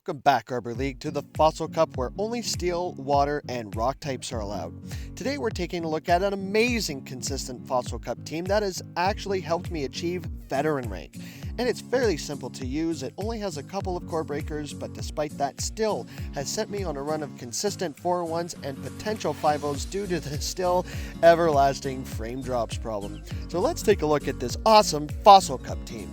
Welcome back, Arbor League, to the Fossil Cup where only steel, water, and rock types are allowed. Today we're taking a look at an amazing consistent Fossil Cup team that has actually helped me achieve veteran rank. And it's fairly simple to use. It only has a couple of core breakers, but despite that still has sent me on a run of consistent 4-1s and potential 5-0s due to the still everlasting frame drops problem. So let's take a look at this awesome Fossil Cup team.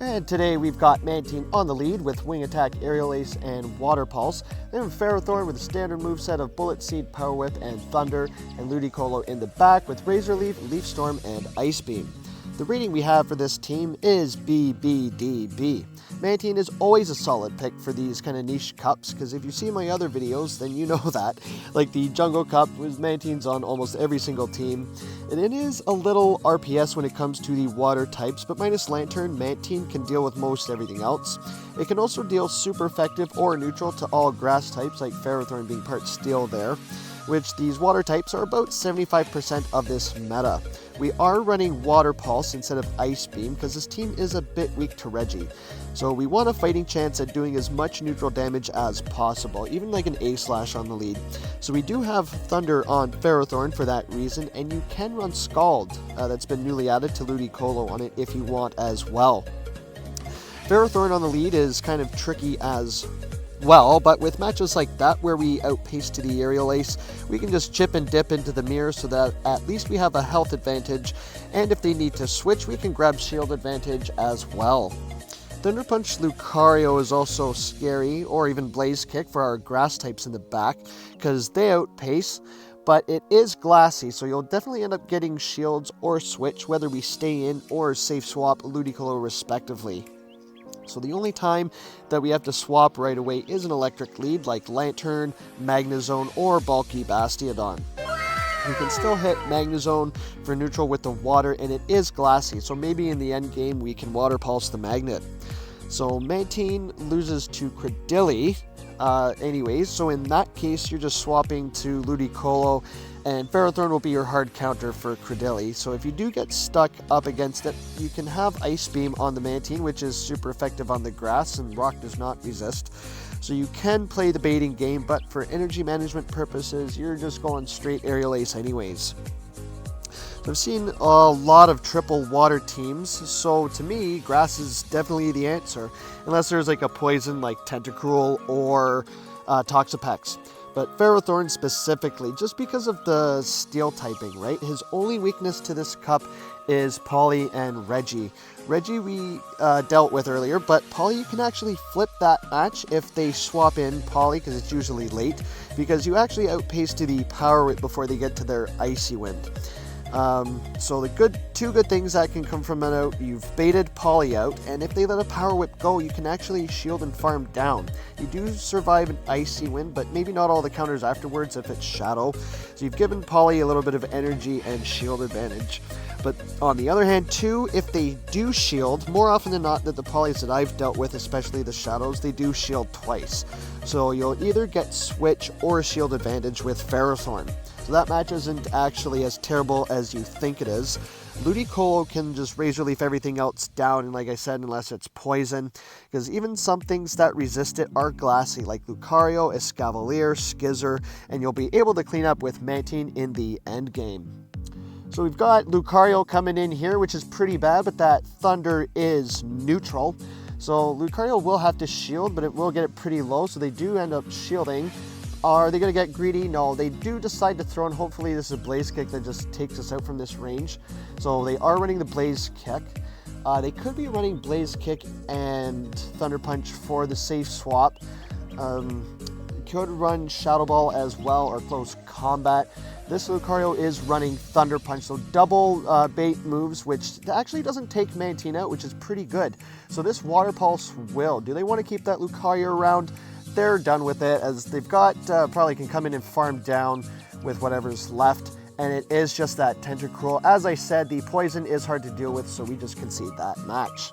And today we've got Mantine on the lead with Wing Attack, Aerial Ace, and Water Pulse. Then Ferrothorn with a standard moveset of Bullet Seed, Power Whip, and Thunder, and Ludicolo in the back with Razor Leaf, Leaf Storm, and Ice Beam. The rating we have for this team is BBDB. Mantine is always a solid pick for these kind of niche cups, because if you see my other videos, then you know that. Like the Jungle Cup, Mantine's on almost every single team. And it is a little RPS when it comes to the water types, but minus Lantern, Mantine can deal with most everything else. It can also deal super effective or neutral to all grass types, like Ferrothorn being part steel there, which these water types are about 75% of this meta. We are running Water Pulse instead of Ice Beam because this team is a bit weak to Reggie. So we want a fighting chance at doing as much neutral damage as possible, even like an A-Slash on the lead. So we do have Thunder on Ferrothorn for that reason, and you can run Scald. That's been newly added to Ludicolo on it if you want as well. Ferrothorn on the lead is kind of tricky as well, but with matches like that where we outpace to the Aerial Ace, we can just chip and dip into the mirror so that at least we have a health advantage, and if they need to switch, we can grab shield advantage as well. Thunder Punch Lucario is also scary, or even Blaze Kick for our grass types in the back, because they outpace, but it is glassy, so you'll definitely end up getting shields or switch, whether we stay in or safe swap Ludicolo respectively. So the only time that we have to swap right away is an electric lead like Lantern, Magnezone, or Bulky Bastiodon. You can still hit Magnezone for neutral with the water, and it is glassy, so maybe in the end game we can Water Pulse the Magnet. So Mantine loses to Credilli anyways, so in that case you're just swapping to Ludicolo, and Ferrothorn will be your hard counter for Credilli. So if you do get stuck up against it, you can have Ice Beam on the Mantine, which is super effective on the grass, and Rock does not resist. So you can play the baiting game, but for energy management purposes, you're just going straight Aerial Ace anyways. So I've seen a lot of triple water teams, so to me, grass is definitely the answer, unless there's like a poison like Tentacruel or Toxapex. But Ferrothorn specifically, just because of the steel typing, right? His only weakness to this cup is Polly and Reggie. Reggie we dealt with earlier, but Polly, you can actually flip that match if they swap in Polly, because it's usually late, because you actually outpace to the Power Whip before they get to their Icy Wind. So the two good things that can come from that out, you've baited Polly out, and if they let a Power Whip go, you can actually shield and farm down. You do survive an Icy Wind, but maybe not all the counters afterwards if it's Shadow. So you've given Polly a little bit of energy and shield advantage. But on the other hand too, if they do shield, more often than not that the Pollys that I've dealt with, especially the Shadows, they do shield twice. So you'll either get switch or shield advantage with Ferrothorn. So that match isn't actually as terrible as you think it is. Ludicolo can just Razor Leaf everything else down, and like I said, unless it's poison, because even some things that resist it are glassy, like Lucario, Escavalier, Skizzer, and you'll be able to clean up with Mantine in the end game. So we've got Lucario coming in here, which is pretty bad, but that Thunder is neutral. So Lucario will have to shield, but it will get it pretty low, so they do end up shielding. Are they going to get greedy? No, they do decide to throw, and hopefully this is a Blaze Kick that just takes us out from this range. So they are running the Blaze Kick. They could be running Blaze Kick and Thunder Punch for the safe swap. Could run Shadow Ball as well, or Close Combat. This Lucario is running Thunder Punch, so double bait moves, which actually doesn't take Mantine out, which is pretty good. So this Water Pulse will. Do they want to keep that Lucario around? They're done with it, as they've got, probably can come in and farm down with whatever's left, and it is just that Tentacruel. As I said, the poison is hard to deal with, so we just concede that match.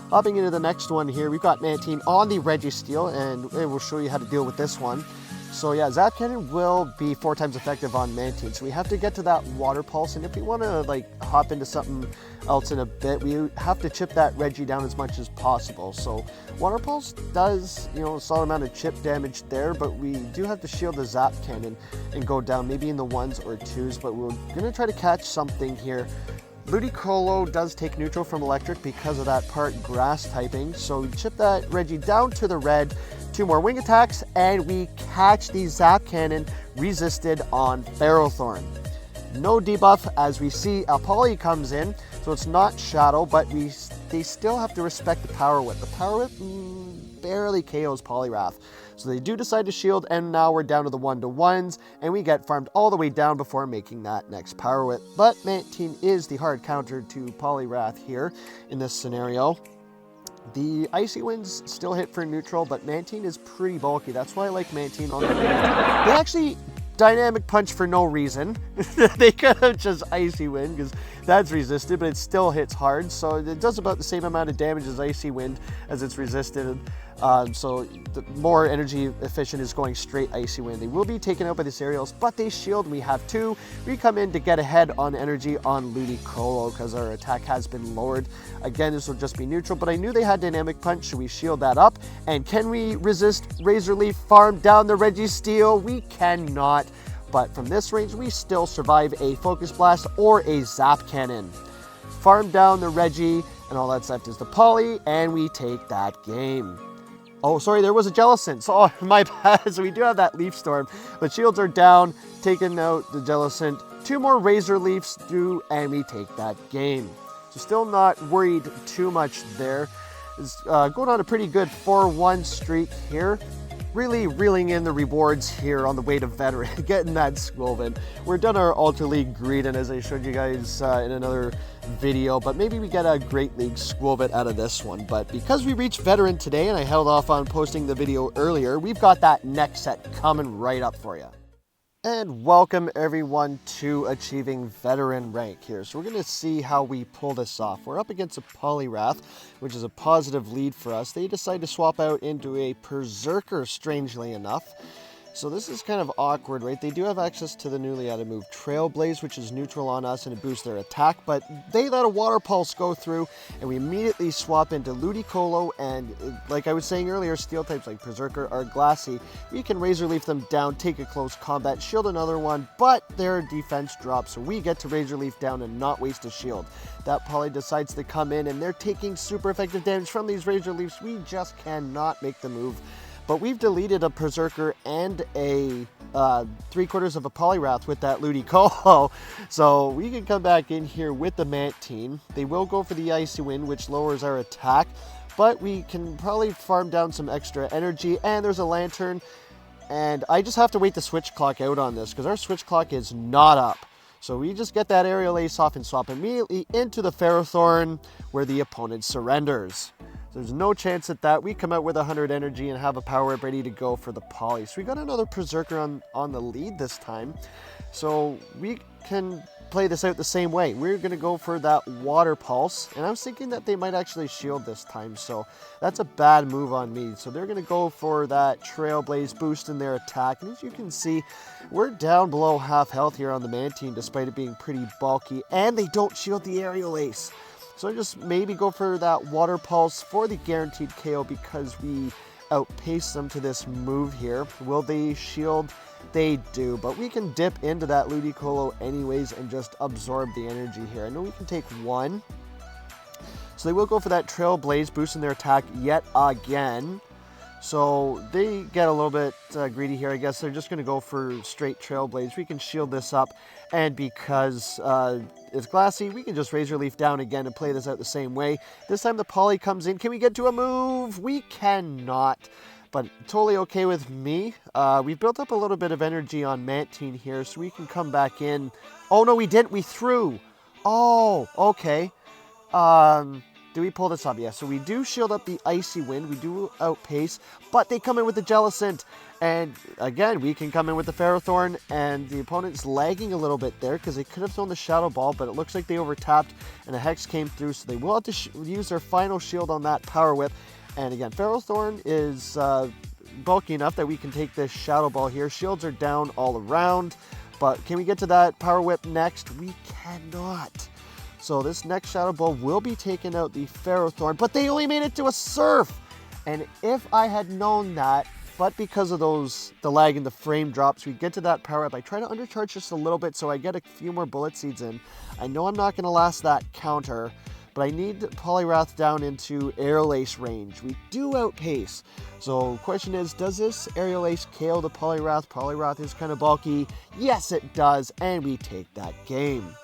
Hopping into the next one here, we've got Mantine on the Registeel, and we'll show you how to deal with this one. So yeah, Zap Cannon will be 4 times effective on Mantine. So we have to get to that Water Pulse, and if we want to like hop into something else in a bit, we have to chip that Reggie down as much as possible. So Water Pulse does, you know, a solid amount of chip damage there, but we do have to shield the Zap Cannon and go down maybe in the 1s or 2s, but we're gonna try to catch something here. LiQWYD does take neutral from electric because of that part grass typing, so we chip that Reggie down to the red, 2 more wing attacks, and we catch the Zap Cannon resisted on Ferrothorn. No debuff as we see a Poly comes in, so it's not Shadow, but they still have to respect the Power Whip. The Power Whip barely KOs Poliwrath. So they do decide to shield, and now we're down to the 1-to-1s, and we get farmed all the way down before making that next Power Whip. But Mantine is the hard counter to Poliwrath here in this scenario. The Icy Winds still hit for neutral, but Mantine is pretty bulky. That's why I like Mantine on the range. They actually Dynamic Punch for no reason. They could have just Icy Wind because that's resisted, but it still hits hard. So it does about the same amount of damage as Icy Wind as it's resisted. So the more energy efficient is going straight Icy Wind. They will be taken out by the Aerials, but they shield. We have 2. We come in to get ahead on energy on LiQWYD because our attack has been lowered. Again, this will just be neutral, but I knew they had Dynamic Punch, so we shield that up. And can we resist Razor Leaf farm down the Registeel? We cannot, but from this range, we still survive a Focus Blast or a Zap Cannon. Farm down the Reggie, and all that's left is the Poly, and we take that game. Oh, sorry, there was a Jellicent. So, oh, my bad. So we do have that Leaf Storm, but shields are down, taking out the Jellicent. 2 more Razor Leafs through, and we take that game. So still not worried too much there. It's going on a pretty good 4-1 streak here. Really reeling in the rewards here on the way to Veteran, getting that Squilvin. We're done our Ultra League Greedin, as I showed you guys in another video, but maybe we get a Great League Squilvin out of this one. But because we reached Veteran today, and I held off on posting the video earlier, we've got that next set coming right up for you. And welcome everyone to achieving Veteran rank here. So we're going to see how we pull this off. We're up against a Poliwrath, which is a positive lead for us. They decide to swap out into a Berserker, strangely enough. So this is kind of awkward, right? They do have access to the newly added move Trailblaze, which is neutral on us and it boosts their attack, but they let a Water Pulse go through, and we immediately swap into LiQWYD, and like I was saying earlier, steel types like Berserker are glassy. We can Razor Leaf them down, take a close combat, shield another one, but their defense drops, so we get to Razor Leaf down and not waste a shield. That Poly decides to come in, and they're taking super effective damage from these Razor Leafs. We just cannot make the move. But we've deleted a Berserker and a 3/4 of a Poliwrath with that LiQWYD, so we can come back in here with the Mantine. They will go for the Icy Wind, which lowers our attack, but we can probably farm down some extra energy, and there's a Lantern, and I just have to wait the switch clock out on this, because our switch clock is not up. So we just get that Aerial Ace off and swap immediately into the Ferrothorn, where the opponent surrenders. So there's no chance at that. We come out with 100 energy and have a Power Whip ready to go for the Poly. So we got another Berserker on the lead this time. So we can play this out the same way. We're going to go for that Water Pulse. And I was thinking that they might actually shield this time. So that's a bad move on me. So they're going to go for that Trailblaze boost in their attack. And as you can see, we're down below half health here on the Mantine, despite it being pretty bulky. And they don't shield the Aerial Ace. So I just maybe go for that Water Pulse for the guaranteed KO because we outpace them to this move here. Will they shield? They do, but we can dip into that LiQWYD anyways and just absorb the energy here. I know we can take 1. So they will go for that Trailblaze, boosting their attack yet again. So they get a little bit greedy here. I guess they're just going to go for straight Trailblaze. We can shield this up, and because it's glassy, we can just Razor Leaf down again and play this out the same way. This time the Poly comes in. Can we get to a move? We cannot, but totally okay with me. We built up a little bit of energy on Mantine here, so we can come back in. Oh, no, we didn't. We threw. Oh, okay. Do we pull this up? Yeah, so we do shield up the Icy Wind. We do outpace, but they come in with the Jellicent. And again, we can come in with the Ferrothorn, and the opponent's lagging a little bit there because they could have thrown the Shadow Ball, but it looks like they overtapped and a Hex came through, so they will have to use their final shield on that Power Whip. And again, Ferrothorn is bulky enough that we can take this Shadow Ball here. Shields are down all around, but can we get to that Power Whip next? We cannot. So this next Shadow Ball will be taking out the Ferrothorn, but they only made it to a Surf. And if I had known that, but because of the lag in the frame drops, we get to that Power Up. I try to undercharge just a little bit so I get a few more Bullet Seeds in. I know I'm not going to last that counter, but I need Poliwrath down into Aerial Ace range. We do outpace. So question is, does this Aerial Ace KO the Poliwrath? Poliwrath is kind of bulky. Yes, it does, and we take that game.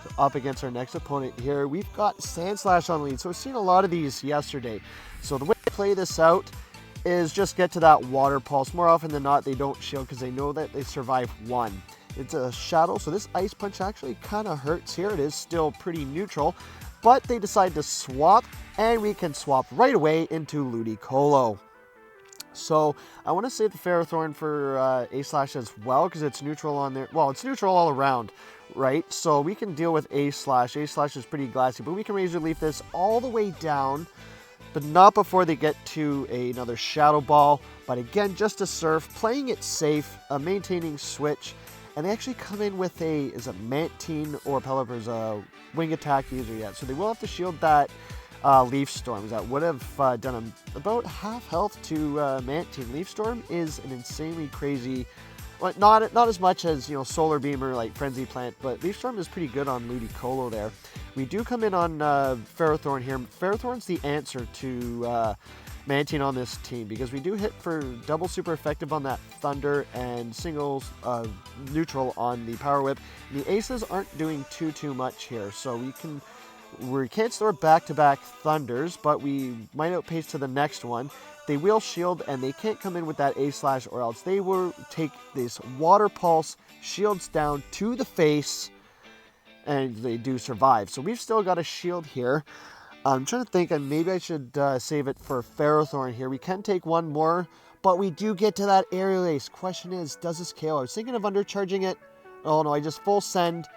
So up against our next opponent here, we've got Sandslash on lead. So we've seen a lot of these yesterday. So the way to play this out is just get to that Water Pulse. More often than not, they don't shield because they know that they survive one. It's a Shadow, so this Ice Punch actually kind of hurts here. It is still pretty neutral, but they decide to swap, and we can swap right away into LiQWYD. So I want to save the Ferrothorn for A-Slash as well because it's neutral on there. Well, it's neutral all around, right? So we can deal with A-Slash. A-Slash is pretty glassy, but we can Razor Leaf this all the way down, but not before they get to another Shadow Ball. But again, just a Surf, playing it safe, maintaining switch. And they actually come in with a Mantine or Pelipper's a Wing Attack user yet. So they will have to shield that Leaf Storm. That would have done about half health to Mantine. Leaf Storm is an insanely crazy, well, not as much as, you know, Solar Beam or like Frenzy Plant, but Leaf Storm is pretty good on LiQWYD there. We do come in on Ferrothorn here. Ferrothorn's the answer to Mantine on this team because we do hit for double super effective on that Thunder and singles neutral on the Power Whip. The Aces aren't doing too much here, so we can't store back-to-back Thunders, but we might outpace to the next one. They will shield, and they can't come in with that A-Slash, or else they will take this Water Pulse, shields down to the face, and they do survive. So we've still got a shield here. I'm trying to think, and maybe I should save it for Ferrothorn here. We can take one more, but we do get to that Aerial Ace. Question is, does this KO? I was thinking of undercharging it. Oh no, I just full send.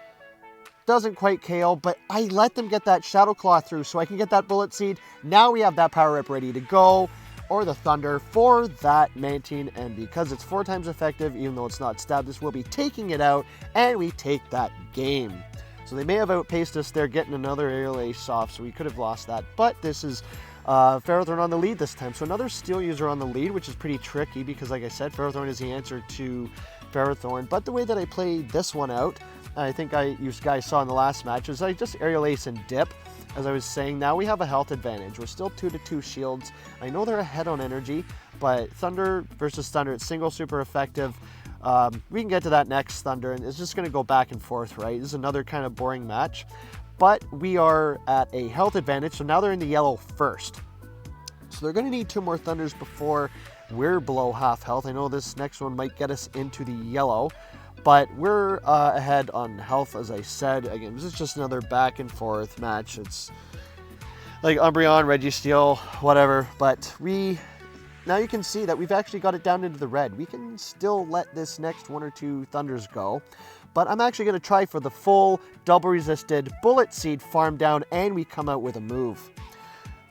Doesn't quite KO, but I let them get that Shadow Claw through so I can get that Bullet Seed. Now we have that Power Rip ready to go, or the Thunder for that Mantine, and because it's 4 times effective, even though it's not stabbed, this will be taking it out, and we take that game. So they may have outpaced us there, getting another Aerial Ace off, so we could have lost that. But this is Ferrothorn on the lead this time. So another Steel user on the lead, which is pretty tricky because, like I said, Ferrothorn is the answer to Ferrothorn. But the way that I played this one out, I think you guys saw in the last match, is I just Aerial Ace and dip. As I was saying, now we have a health advantage. We're still 2-2 shields. I know they're ahead on energy, but Thunder versus Thunder, it's single super effective. We can get to that next Thunder, and it's just going to go back and forth, right? This is another kind of boring match, but we are at a health advantage, so now they're in the yellow first. So they're going to need 2 more Thunders before we're below half health. I know this next one might get us into the yellow, but we're ahead on health, as I said. Again, this is just another back and forth match. It's like Umbreon, Registeel, whatever, but now you can see that we've actually got it down into the red. We can still let this next 1 or 2 Thunders go, but I'm actually going to try for the full double resisted Bullet Seed farm down, and we come out with a move.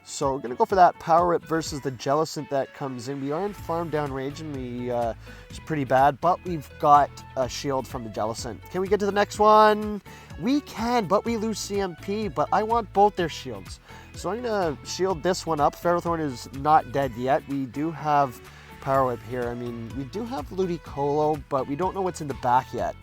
So we're going to go for that Power Whip versus the Jellicent that comes in. We are in farm down range, and it's pretty bad, but we've got a shield from the Jellicent. Can we get to the next one? We can, but we lose CMP, but I want both their shields. So I'm going to shield this one up. Ferrothorn is not dead yet. We do have Power Whip here. I mean, we do have LiQWYD, but we don't know what's in the back yet.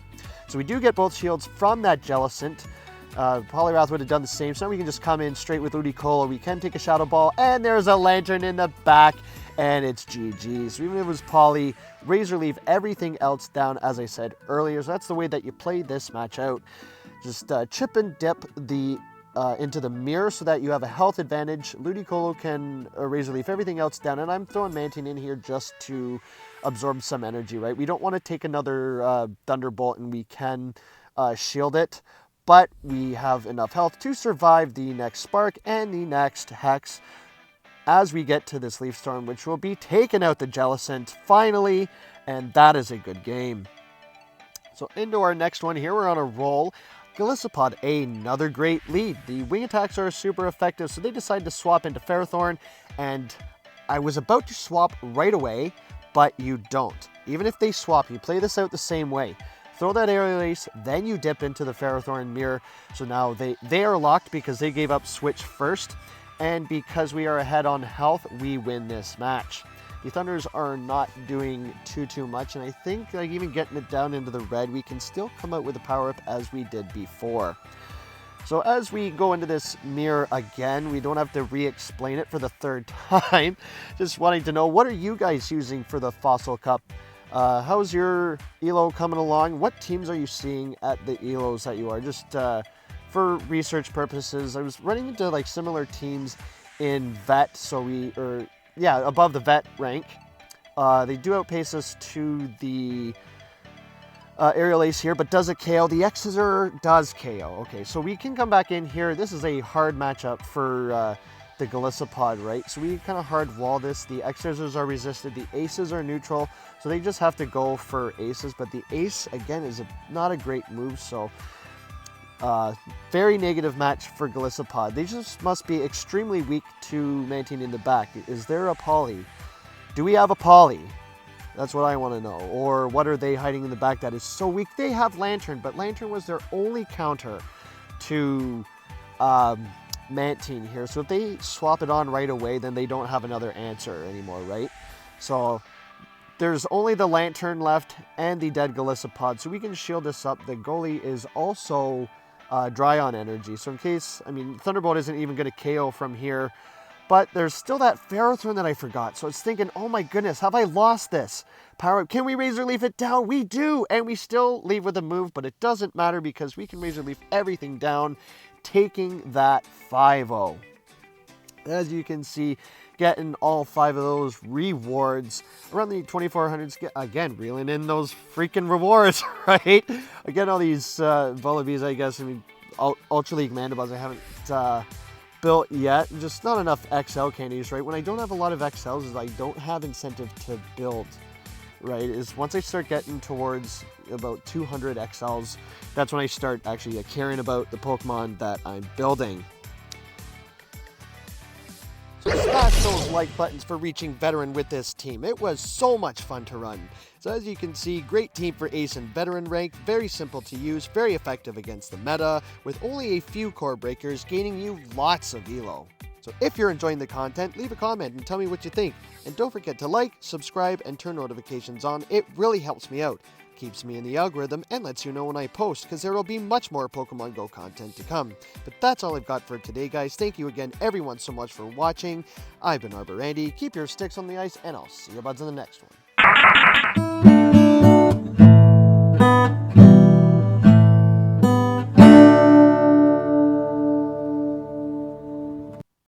So we do get both shields from that Jellicent. Poliwrath would have done the same, so now we can just come in straight with LiQWYD. We can take a Shadow Ball, and there's a Lantern in the back, and it's GG. So even if it was Poly, Razor Leaf everything else down, as I said earlier. So that's the way that you play this match out. Just chip and dip the into the mirror so that you have a health advantage. LiQWYD can Razor Leaf everything else down, and I'm throwing Mantine in here just to absorb some energy, right? We don't want to take another Thunderbolt, and we can shield it, but we have enough health to survive the next Spark and the next Hex as we get to this Leaf Storm, which will be taking out the Jellicent finally, and that is a good game. So into our next one here, we're on a roll. Golisopod, another great lead. The wing attacks are super effective, so they decide to swap into Ferrothorn, and I was about to swap right away, but you don't. Even if they swap, you play this out the same way. Throw that aerial ace, then you dip into the ferrothorn mirror. So now they are locked because they gave up switch first. And because we are ahead on health, we win this match. The Thunders are not doing too much, and I think like even getting it down into the red, we can still come out with a power-up as we did before. So as we go into this mirror again, we don't have to re-explain it for the third time. Just wanting to know, what are you guys using for the Fossil Cup? How's your ELO coming along? What teams are you seeing at the ELOs that you are? Just for research purposes, I was running into like similar teams in vet, so above the vet rank. They do outpace us to the aerial ace here, but does it KO? The X's does KO. Okay, so we can come back in here. This is a hard matchup for the Golisopod, right? So we kind of hard wall this. The X's are resisted, the aces are neutral, so they just have to go for aces, but the ace, again, is not a great move, so very negative match for Golisopod. They just must be extremely weak to Mantine in the back. Is there a poly? Do we have a poly? That's what I want to know. Or what are they hiding in the back that is so weak? They have Lantern, but Lantern was their only counter to Mantine here. So if they swap it on right away, then they don't have another answer anymore, right? So there's only the Lantern left and the dead Golisopod. So we can shield this up. The goalie is also dry on energy. So in case, Thunderbolt isn't even going to KO from here. But there's still that ferrothorn that I forgot. So it's thinking, oh my goodness, have I lost this? Power up. Can we Razor Leaf it down? We do. And we still leave with a move, but it doesn't matter because we can Razor Leaf everything down, taking that 5-0. As you can see, getting all 5 of those rewards around the 2400s. Again, reeling in those freaking rewards, right? Again, all these Bulbapedia, I guess. Ultra League Mandibuzz I haven't built yet. Just not enough XL candies, right? When I don't have a lot of XLs, is I don't have incentive to build, right? Is once I start getting towards about 200 XLs, that's when I start actually caring about the Pokemon that I'm building. So smash those like buttons for reaching veteran with this team. It was so much fun to run. So as you can see, great team for ace and veteran rank, very simple to use, very effective against the meta, with only a few core breakers, gaining you lots of elo. So if you're enjoying the content, leave a comment and tell me what you think. And don't forget to like, subscribe, and turn notifications on. It really helps me out. Keeps me in the algorithm and lets you know when I post, because there will be much more Pokemon Go content to come. But that's all I've got for today, guys. Thank you again, everyone, so much for watching. I've been ArborAndy. Keep your sticks on the ice, and I'll see you buds in the next one.